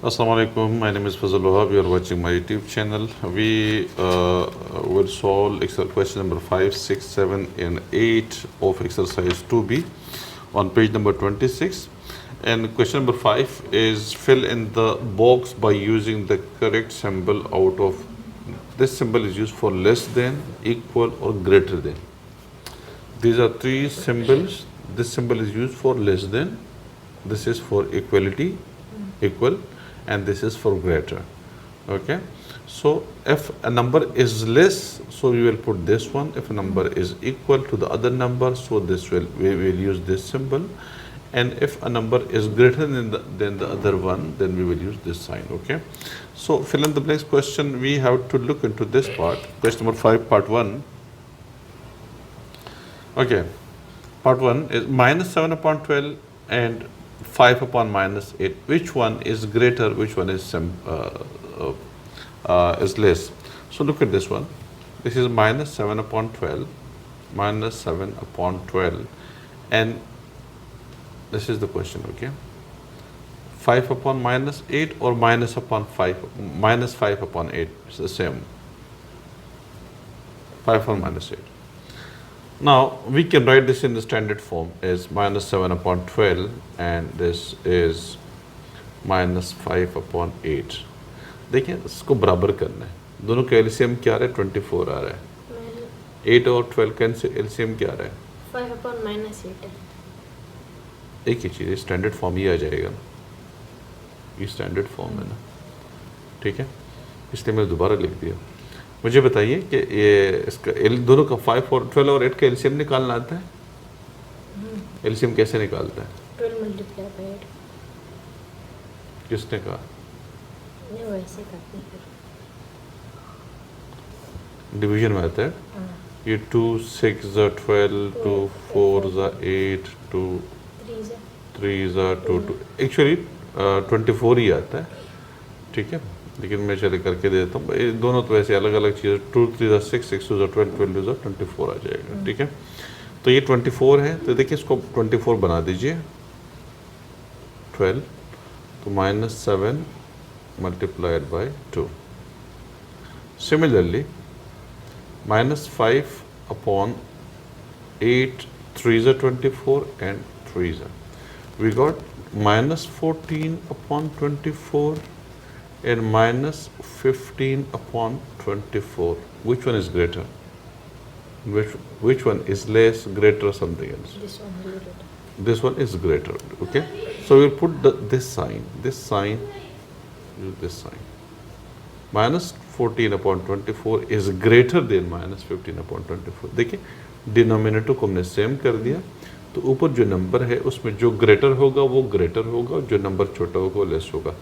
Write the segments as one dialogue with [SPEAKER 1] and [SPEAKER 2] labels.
[SPEAKER 1] Assalamu alaikum. My name is Fazal Wahab. You are watching my YouTube channel. We will solve question number 5, 6, 7, and 8 of exercise 2B on page number 26. And question number 5 is fill in the box by using the correct symbol out of. This symbol is used for less than, equal, or greater than. These are three symbols. This symbol is used for less than. This is for equality, equal, and this is for greater. Okay, so if a number is less, so we will put this one. If a number is equal to the other number, so we will use this symbol. And if a number is greater than the other one, then we will use this sign. Okay, so fill in the blanks question. We have to look into this part. Question number 5, part 1. Okay, part 1 is minus 7 upon 12 and 5 upon minus 8. Which one is greater? Which one is less? So look at this one. This is minus 7 upon 12, minus 7 upon 12, and this is the question. Okay, 5 upon minus 8 or minus upon 5, minus 5 upon 8. It's the same. 5 upon minus 8. Now we can write this in the standard form as minus 7 upon 12, and this is minus 5 upon 8. देखिए इसको बराबर करना है. दोनों का LCM क्या आ रहा है? 24 आ रहा है. 8 और 12 का एलसीएम क्या आ रहा है?
[SPEAKER 2] 5 upon minus 8 है.
[SPEAKER 1] एक ही चीज़, स्टैंडर्ड फॉर्म ही आ जाएगा. ये स्टैंडर्ड फॉर्म है ना, ठीक है, इसलिए मैं दोबारा लिख दिया. मुझे बताइए कि ये इसका दोनों का 5 और 12 और 8 का एलसीएम निकालना आता है? एलसीएम कैसे निकालता है?
[SPEAKER 2] 12 multiplied by 8.
[SPEAKER 1] किसने कहा?
[SPEAKER 2] ये वैसे करते हैं.
[SPEAKER 1] डिवीजन में आता है. ये 2 6 12, 2 4 8, 2 3 2 2. एक्चुअली 24 ही आता है, ठीक है, लेकिन मैं चले करके देता हूँ. ये दोनों तो वैसे अलग अलग चीज़. 2 3 6, 6 2 12, 12 24 आ जाएगा. ठीक है, तो ये 24 है. तो देखिए इसको 24 बना दीजिए. 12 तो minus 7 multiplied by 2. Similarly, minus 5 upon 8, 3 24 and 3 we got minus 14 upon 24 and minus 15 upon 24. Which one is greater? Which one is less, greater, or something else?
[SPEAKER 2] This one is greater.
[SPEAKER 1] This one is greater. Okay, so we'll put this sign, use this sign. Minus 14 upon 24 is greater than minus 15 upon 24. देखिए denominator को हमने same कर दिया, तो ऊपर जो number है उसमें जो ग्रेटर होगा वो ग्रेटर होगा, जो नंबर छोटा होगा वो लेस होगा.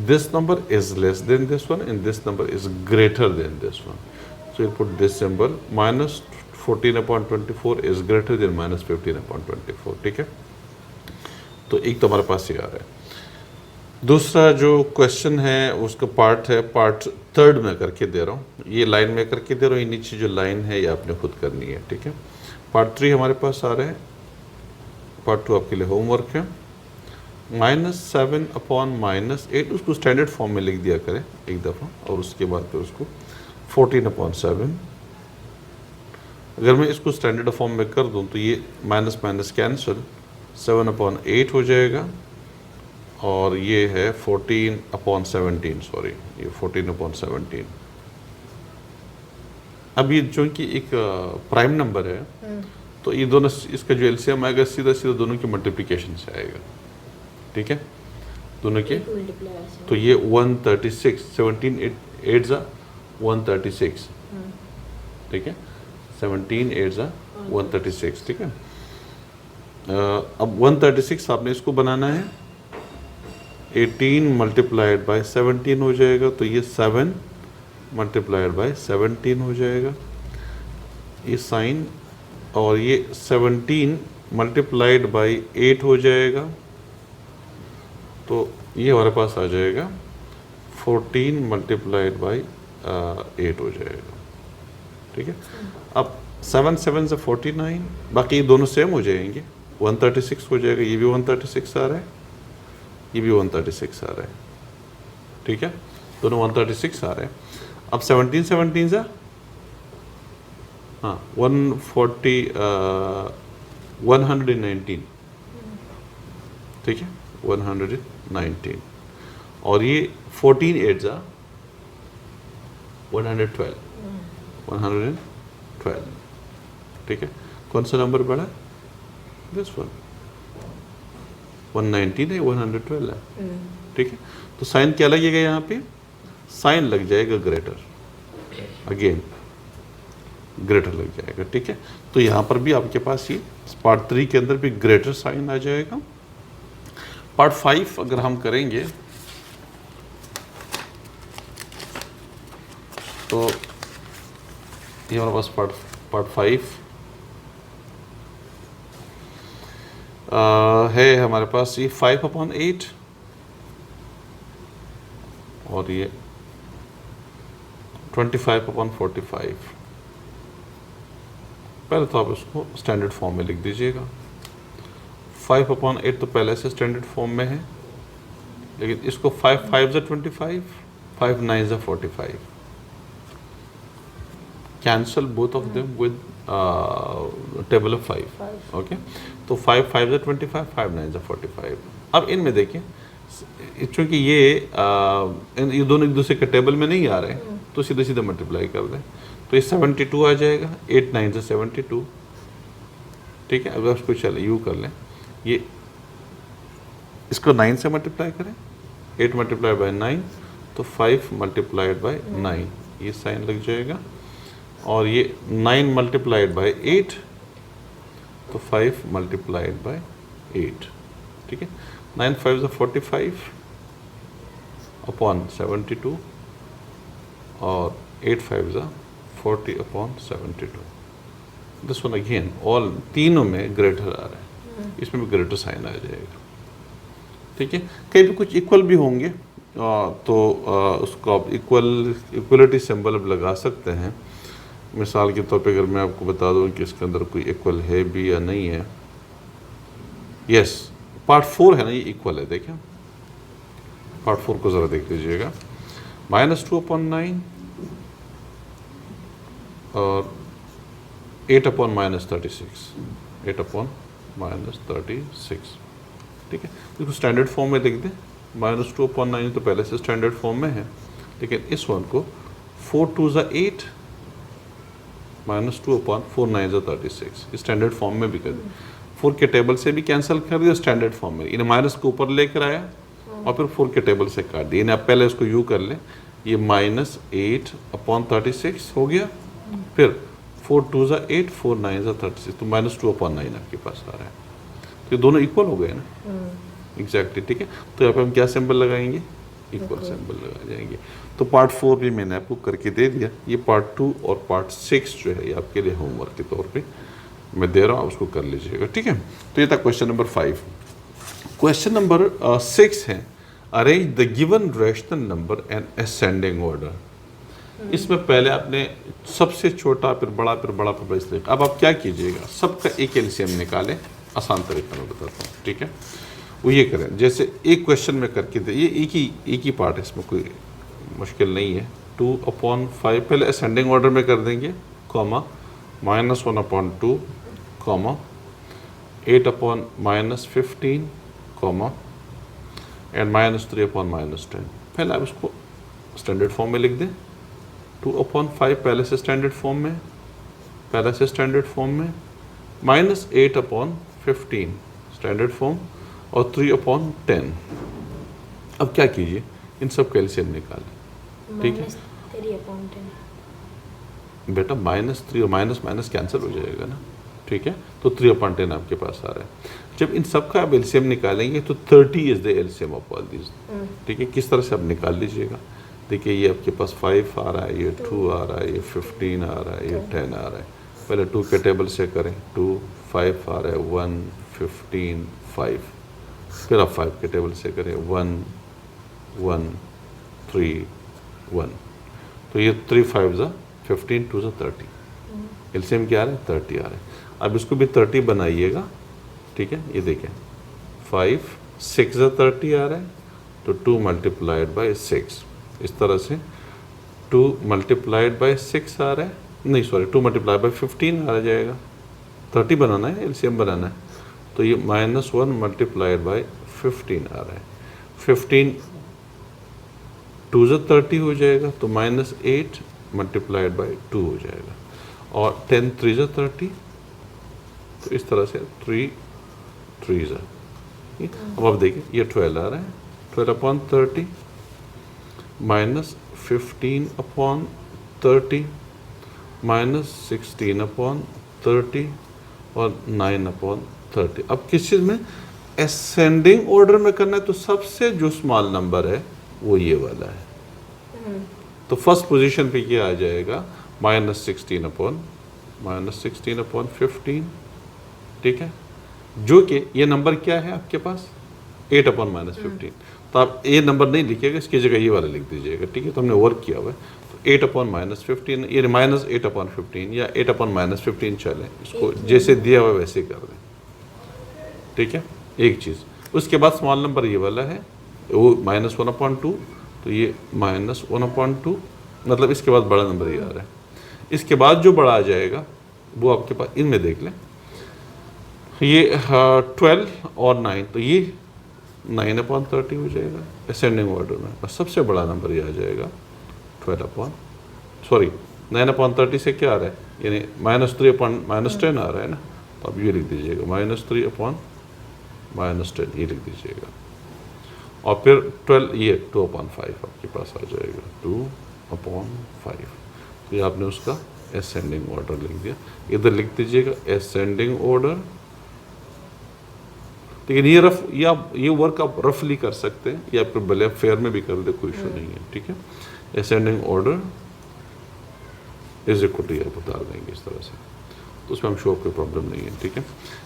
[SPEAKER 1] This number is less than this one and this number is greater than this one. So you put this symbol. Minus 14 upon 24 is greater than minus 15 upon 24. ठीक है, तो एक तो हमारे पास ये आ रहा है. दूसरा जो क्वेश्चन है उसका पार्ट है, पार्ट 3 में करके दे रहा हूँ. ये लाइन में करके दे रहा हूँ, ये नीचे जो लाइन है ये आपने खुद करनी है. ठीक है, पार्ट 3 हमारे पास आ रहा है. पार्ट 2 आपके लिए होमवर्क है. minus 7 अपॉन minus 8, उसको स्टैंडर्ड फॉर्म में लिख दिया करें एक दफ़ा, और उसके बाद फिर उसको 14 अपॉन 7. अगर मैं इसको स्टैंडर्ड फॉर्म में कर दूं तो ये माइनस माइनस कैंसिल, 7 अपॉन 8 हो जाएगा, और ये है 14 अपॉन 17. सॉरी, ये 14 अपॉन 17. अब ये जो कि एक प्राइम नंबर है, तो ये दोनों, इसका जो एलसीएम आएगा सीधा सीधा दोनों की मल्टीप्लिकेशन से आएगा. ठीक है, दोनों के, तो ये 136, 17 8 जा 136. ठीक है, 17 8 जा 136. ठीक है, अब 136 आपने इसको बनाना है. 18 मल्टीप्लाइड बाय 17 हो जाएगा, तो ये 7 मल्टीप्लाइड बाय 17 हो जाएगा, ये साइन. और ये 17 मल्टीप्लाइड बाय 8 हो जाएगा, तो ये हमारे पास आ जाएगा 14 मल्टीप्लाइड बाय 8 हो जाएगा. ठीक है, अब 7 7 से 49, बाकी ये दोनों सेम हो जाएंगे. 136 हो जाएगा, ये भी 136 आ रहा है, ये भी 136 आ रहा है. ठीक है, दोनों 136 आ रहे हैं। अब 17 17 से हाँ 119, ठीक है 119, और ये 14 8 जा 112, 112, ठीक है। कौन सा नंबर बड़ा है? दिस वन, 119 है, 112 है, ठीक है। तो साइन क्या लगेगा यहाँ पे? साइन लग जाएगा ग्रेटर, अगेन ग्रेटर लग जाएगा, ठीक है। तो यहाँ पर भी आपके पास ये पार्ट 3 के अंदर भी ग्रेटर साइन आ जाएगा। पार्ट 5 अगर हम करेंगे तो ये हमारे पास पार्ट 5 है हमारे पास, ये 5/8 और ये 25/45। पहले तो आप इसको स्टैंडर्ड फॉर्म में लिख दीजिएगा। 5/8 तो पहले से स्टैंडर्ड फॉर्म में है, लेकिन इसको 5 5 25, 5 9 45, cancel both of them with table of 5, okay. तो 5 5 25, 5 9 45। अब इनमें देखिए, चूंकि ये दोनों एक दूसरे के टेबल में नहीं आ रहे हैं, तो सीधे सीधे मल्टीप्लाई कर दें, तो ये 72 आ जाएगा। 8 9 72, ठीक है। अगर उसको चले यू कर लें, ये इसको 9 से मल्टीप्लाई करें, 8 मल्टीप्लाई बाय 9, तो 5 मल्टीप्लाइड बाय 9, ये साइन लग जाएगा। और ये 9 मल्टीप्लाइड बाय 8, तो 5 मल्टीप्लाइड बाय 8, ठीक है। 9 5 45 अपॉन 72, और 8 5 40 upon 72। This one again all तीनों में ग्रेटर आ रहा है, इसमें भी ग्रेटर साइन आ जाएगा, ठीक है। कहीं भी कुछ इक्वल भी होंगे तो उसको आप इक्वलिटी सिंबल अब लगा सकते हैं। मिसाल के तौर पे अगर मैं आपको बता दूं कि इसके अंदर कोई इक्वल है भी या नहीं है, यस पार्ट 4 है ना, ये इक्वल है, देखें पार्ट 4 को ज़रा देख लीजिएगा। -2/9 और 8/-36, 8/-36, ठीक है। इसको स्टैंडर्ड फॉर्म में लिख दें। -2/9 तो पहले से स्टैंडर्ड फॉर्म में है, लेकिन इस वन को 4 2 8, -2/4 9 36 स्टैंडर्ड फॉर्म में भी कर दें। 4 के टेबल से भी कैंसिल कर दिया, स्टैंडर्ड फॉर्म में इन्हें माइनस को ऊपर लेकर आया और फिर 4 के टेबल से काट दिया। इन्हें आप पहले इसको यू कर लें, ये -8/36 हो गया, फिर 4 2 8, 4 9 36, तो -2/9 आपके पास आ रहा है। तो ये दोनों इक्वल हो गए ना, एग्जैक्टली, ठीक है। तो यहाँ पे हम क्या सिंबल लगाएंगे? इक्वल सिंबल लगा जाएंगे। तो पार्ट 4 भी मैंने आपको करके दे दिया। ये पार्ट 2 और पार्ट 6 जो है ये आपके लिए होमवर्क के तौर पे मैं दे रहा हूँ, उसको कर लीजिएगा, ठीक है। तो ये था क्वेश्चन नंबर 5। क्वेश्चन नंबर 6 है, arrange the given rational number and ascending order. इसमें पहले आपने सबसे छोटा फिर बड़ा फिर बड़ा फिर बड़ा, इसलिए अब आप क्या कीजिएगा, सबका एक एलसीएम निकालें। आसान तरीका मैं बताता हूँ, ठीक है। वो ये करें, जैसे एक क्वेश्चन में करके दे, ये एक ही पार्ट है, इसमें कोई मुश्किल नहीं है। 2/5 पहले असेंडिंग ऑर्डर में कर देंगे, कॉमा -1/2, कॉमा 8/-15, कॉमा एंड -3/-10। पहले आप इसको स्टैंडर्ड फॉर्म में लिख दें। 2/5 पहले से स्टैंडर्ड फॉर्म में, पहले से स्टैंडर्ड फॉर्म में, -8/15 स्टैंडर्ड फॉर्म, और 3/10। अब क्या कीजिए, इन सब का एलसीएम निकालें, ठीक है।
[SPEAKER 2] -3/10
[SPEAKER 1] बेटा -3 और माइनस कैंसिल हो जाएगा ना, ठीक है। तो 3/10 आपके पास आ रहा है। जब इन सब का आप एलसीएम निकालेंगे तो 30 is the LCM of all these, ठीक है। किस तरह से आप निकाल लीजिएगा, देखिए ये आपके पास 5 आ रहा है, ये 2 आ रहा है, ये 15 आ रहा है, ये 10 आ रहा है। पहले 2 के टेबल से करें, 2 5 आ रहा है, 1 15 5, फिर आप 5 के टेबल से करें, 1 1 3 1, तो ये 3 5 15, 2 30, एलसीएम क्या आ रहा है? 30 आ रहा है। अब इसको भी 30 बनाइएगा, ठीक है। ये देखें 5 6 30 आ रहा है, तो 2 मल्टीप्लाइड बाई 6, इस तरह से 2 मल्टीप्लाइड बाई 6 आ रहा है, नहीं सॉरी 2 मल्टीप्लाइड बाई 15 आ जाएगा, 30 बनाना है, एलसीएम बनाना है, तो ये -1 मल्टीप्लाइड बाई 15 आ रहा है, 15 2 जो 30 हो जाएगा, तो -8 मल्टीप्लाइड बाई 2 हो जाएगा, और 10 3 जो 30, तो इस तरह से 3 3 जो, अब आप देखिए ये 12 आ रहा है, 12 upon 30 minus 15 upon 30 minus 16 upon 30 और 9 अपॉन 30। अब किस चीज़ में असेंडिंग ऑर्डर में करना है, तो सबसे जो स्मॉल नंबर है वो ये वाला है, तो फर्स्ट पोजीशन पे ये आ जाएगा -16 अपॉन 15, ठीक है, जो कि ये नंबर क्या है आपके पास 8 अपॉन -15, तो आप ये नंबर नहीं लिखिएगा, इसकी जगह ये वाला लिख दीजिएगा, ठीक है, तो हमने वर्क किया हुआ है, तो 8 अपॉन -15, ये -8 अपॉन 15 या 8 अपॉन -15 चले, इसको जैसे दिया हुआ वैसे ही कर दें, ठीक है, एक चीज़। उसके बाद स्मॉल नंबर ये वाला है, वो -1/2, तो ये -1/2, मतलब इसके बाद बड़ा नंबर ये आ रहा है। इसके बाद जो बड़ा आ जाएगा वो आपके पास, इनमें देख लें, ये 12 और 9, तो ये 9/30 हो जाएगा असेंडिंग ऑर्डर में, और सबसे बड़ा नंबर ये आ जाएगा 9/30 से क्या आ रहा है, यानी -3/10 आ रहा है ना, तो अब ये लिख दीजिएगा -3/10 ये लिख दीजिएगा, और फिर 12, ये 2/5 आपके पास आ जाएगा, 2/5, तो ये आपने उसका असेंडिंग ऑर्डर लिख दिया। इधर लिख दीजिएगा असेंडिंग ऑर्डर, लेकिन ये रफ, या ये वर्क आप रफली कर सकते हैं, या फिर भले आप फेयर में भी कर दे, कोई इशू नहीं है, ठीक है। Ascending order is equal to, आप बता देंगे इस तरह से, तो उसमें हम शो कोई प्रॉब्लम नहीं है, ठीक है।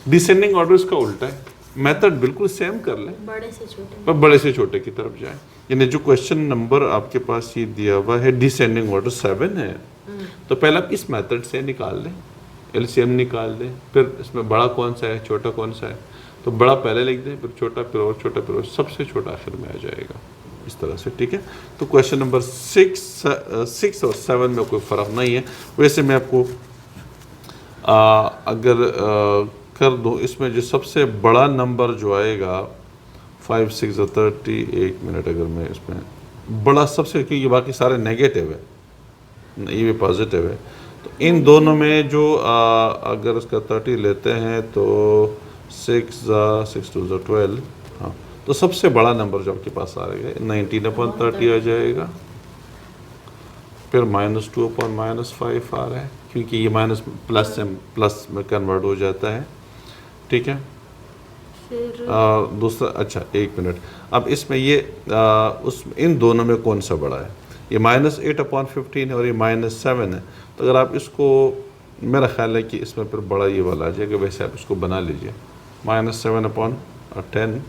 [SPEAKER 1] डिसेंडिंग ऑर्डर इसका उल्टा है, मेथड बिल्कुल सेम कर लें,
[SPEAKER 2] बड़े से छोटे
[SPEAKER 1] पर बड़े से छोटे की तरफ जाएं, यानी जो क्वेश्चन नंबर आपके पास ये दिया हुआ है डिसेंडिंग ऑर्डर 7 है, तो पहले आप इस मेथड से निकाल लें, एलसीएम निकाल दें, फिर इसमें बड़ा कौन सा है छोटा कौन सा है, तो बड़ा पहले लिख दें, फिर छोटा, फिर और छोटा, फिर और सबसे छोटा आखिर में आ जाएगा, इस तरह से, ठीक है। तो क्वेश्चन नंबर 6 और 7 में कोई फ़र्क नहीं है। वैसे मैं आपको अगर कर दूँ, इसमें जो सबसे बड़ा नंबर जो आएगा 5 6 और 30, 1 मिनट, अगर मैं इसमें बड़ा सबसे, क्योंकि बाकी सारे नेगेटिव है, ये भी पॉजिटिव है, तो इन दोनों में जो अगर इसका 30 लेते हैं तो 6 2 12, हाँ, तो सबसे बड़ा नंबर जो आपके पास आ रहा है 19/30 आ जाएगा, फिर -2/-5 आ रहा है, क्योंकि ये माइनस प्लस में कन्वर्ट हो जाता है, ठीक है।
[SPEAKER 2] फिर
[SPEAKER 1] दूसरा, अच्छा 1 मिनट, अब इसमें ये उस इन दोनों में कौन सा बड़ा है, ये -8/15 है और ये -7 है, तो अगर आप इसको, मेरा ख्याल है कि इसमें फिर बड़ा ये वाला आ जाएगा, वैसे आप इसको बना लीजिए, -7/10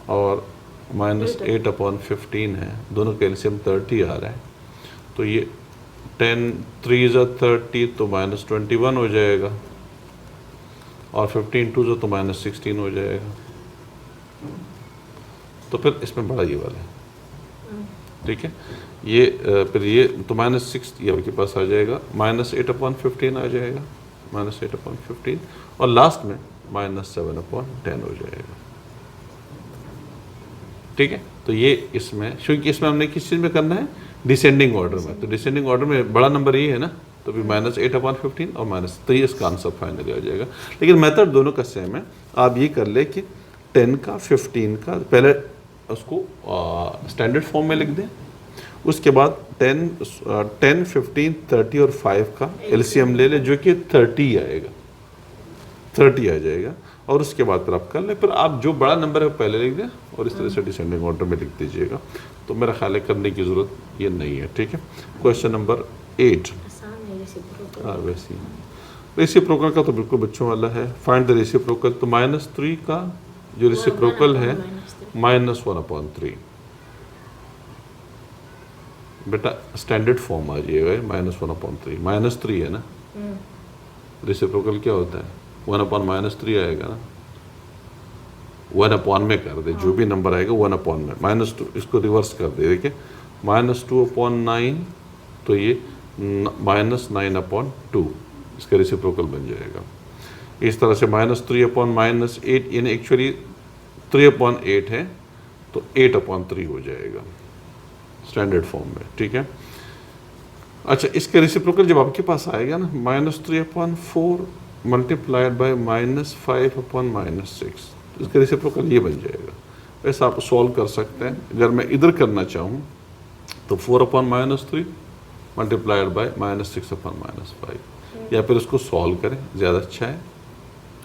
[SPEAKER 1] और -8/15 है, दोनों का एलसीएम 30 आ रहा है, तो ये 10 3 30, तो -21 हो जाएगा, और 15 2 तो -16 हो जाएगा, तो फिर इसमें बड़ा ये वाला है, ठीक है। ये फिर ये तो -6 ये आपके पास आ जाएगा, -8/15 आ जाएगा, -8/15, और लास्ट में -7/10 हो जाएगा, ठीक है। तो ये इसमें, क्योंकि इसमें हमने किस चीज़ में करना है, डिसेंडिंग ऑर्डर में, तो डिसेंडिंग ऑर्डर में बड़ा नंबर ये है ना, तो फिर -8/15 और तो ये इसका आंसर फाइनली आ जाएगा। लेकिन मेथड दोनों का सेम है, आप ये कर ले कि 10 का 15 का पहले उसको स्टैंडर्ड फॉर्म में लिख दें, उसके बाद 10 15 30 और 5 का एलसीएम ले ले, जो कि 30 आएगा, 30 आ जाएगा, और उसके बाद फिर आप कर लें, फिर आप जो बड़ा नंबर है वो पहले लिख दें और इस तरह से डिसेंडिंग ऑर्डर में लिख दीजिएगा, तो मेरा ख्याल है करने की ज़रूरत ये नहीं है, ठीक है। क्वेश्चन नंबर 8,
[SPEAKER 2] आसान है रेसिप्रोकल।
[SPEAKER 1] हाँ वैसे ही रेसिप्रोकल का तो बिल्कुल बच्चों वाला है, फाइंड द रेसिप्रोकल, तो -3 का जो रेसिप्रोकल है -1/3, बेटा स्टैंडर्ड फॉर्म आ जाएगा, -1/3 -3 है ना, रेसिप्रोकल क्या होता है, 1/-3 आएगा ना, वन अपॉन में कर दे, जो भी नंबर आएगा वन अपॉन में, -2 इसको रिवर्स कर दे, देखिए -2/9, तो ये -9/2 इसका रेसिप्रोकल बन जाएगा। इस तरह से -3/-8, यानी एक्चुअली 3/8 है तो 8/3 हो जाएगा स्टैंडर्ड फॉर्म में, ठीक है। अच्छा, इसका रेसिप्रोकल जब आपके पास आएगा ना, -3/4 मल्टीप्लाइड बाय -5/-6, इसका रेसिप्रोकल ये बन जाएगा। वैसे आप सॉल्व कर सकते हैं, अगर मैं इधर करना चाहूँ तो 4/-3 मल्टीप्लाइड बाय -6/-5, या फिर उसको सॉल्व करें, ज़्यादा अच्छा है।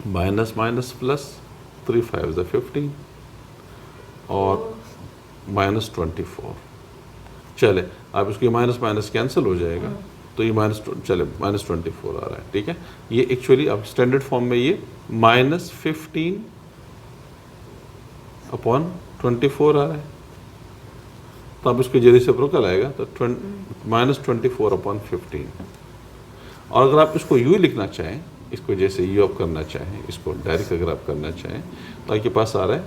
[SPEAKER 1] माइनस प्लस 3 5 15 और -24, चले आप इसको माइनस माइनस कैंसिल हो जाएगा, तो ये चले -24 आ रहा है, ठीक है। ये एक्चुअली अब स्टैंडर्ड फॉर्म में ये -15/24 आ रहा है, तो अब इसके जो रेसिप्रोकल आएगा तो -24/15। और अगर आप इसको यूँ लिखना चाहें, इसको जैसे यू आप करना चाहें, इसको डायरेक्ट अगर आप करना चाहें, तो आपके पास आ रहा है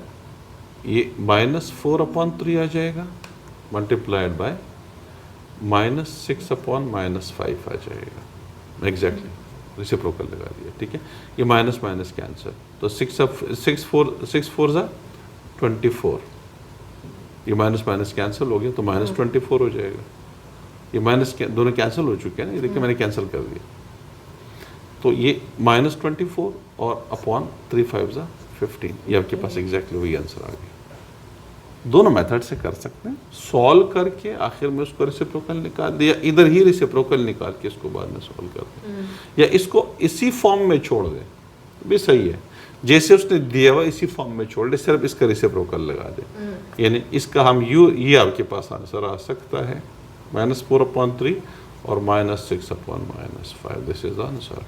[SPEAKER 1] ये -4/3 आ जाएगा मल्टीप्लाइड बाय -6/-5 आ जाएगा। एग्जैक्टली रेसिप्रोकल लगा दिया, ठीक है। ये माइनस माइनस कैंसिल, तो 6 4 ज़ा 24, ये माइनस माइनस कैंसिल हो गया तो -24 हो जाएगा। ये माइनस दोनों कैंसिल हो चुके हैं ना, ये देखिए मैंने कैंसिल कर दिया, तो ये -24 और अपॉन 3 5 ज़ा 15, ये आपके पास एग्जैक्टली वही आंसर आ गया। दोनों मेथड से कर सकते हैं, सॉल्व करके आखिर में उसको रेसिप्रोकल निकाल दिया, इधर ही रेसिप्रोकल निकाल के इसको बाद में सॉल्व कर दें, या इसको इसी फॉर्म में छोड़ दें भी सही है, जैसे उसने दिया हुआ इसी फॉर्म में छोड़ दे, सिर्फ इसका रेसिप्रोकल लगा दे, यानी इसका हम ये आपके पास आंसर आ सकता है -4/3 और -6/-5, दिस इज आंसर।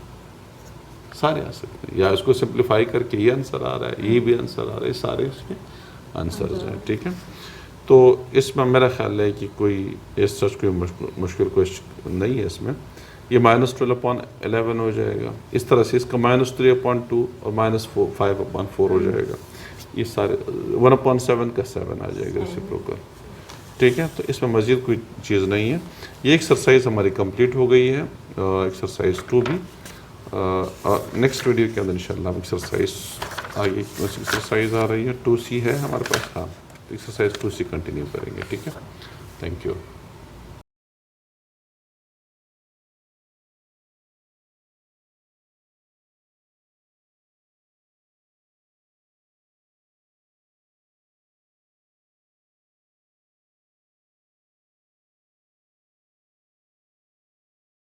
[SPEAKER 1] सारे आ सकते हैं, या इसको सिंप्लीफाई करके ये आंसर आ रहा है, ये भी आंसर आ रहा है, सारे इसके आंसर्स हैं, ठीक है। तो इसमें मेरा ख्याल है कि कोई इस सच कोई मुश्किल क्वेश्चन नहीं है इसमें। ये -12/11 हो जाएगा, इस तरह से इसका -3/2 और -5/4 हो जाएगा, ये सारे 1/7 का 7 आ जाएगा रेसिप्रोकल, ठीक है। तो इसमें मज़ीद कोई चीज़ नहीं है। ये एक्सरसाइज हमारी कंप्लीट हो गई है, एक्सरसाइज 2 भी। नेक्स्ट वीडियो के अंदर इंशाल्लाह हम एक्सरसाइज आगे एक्सरसाइज आ रही है 2C है हमारे पास, हाँ, एक्सरसाइज 2C कंटिन्यू करेंगे, ठीक है। Thank you.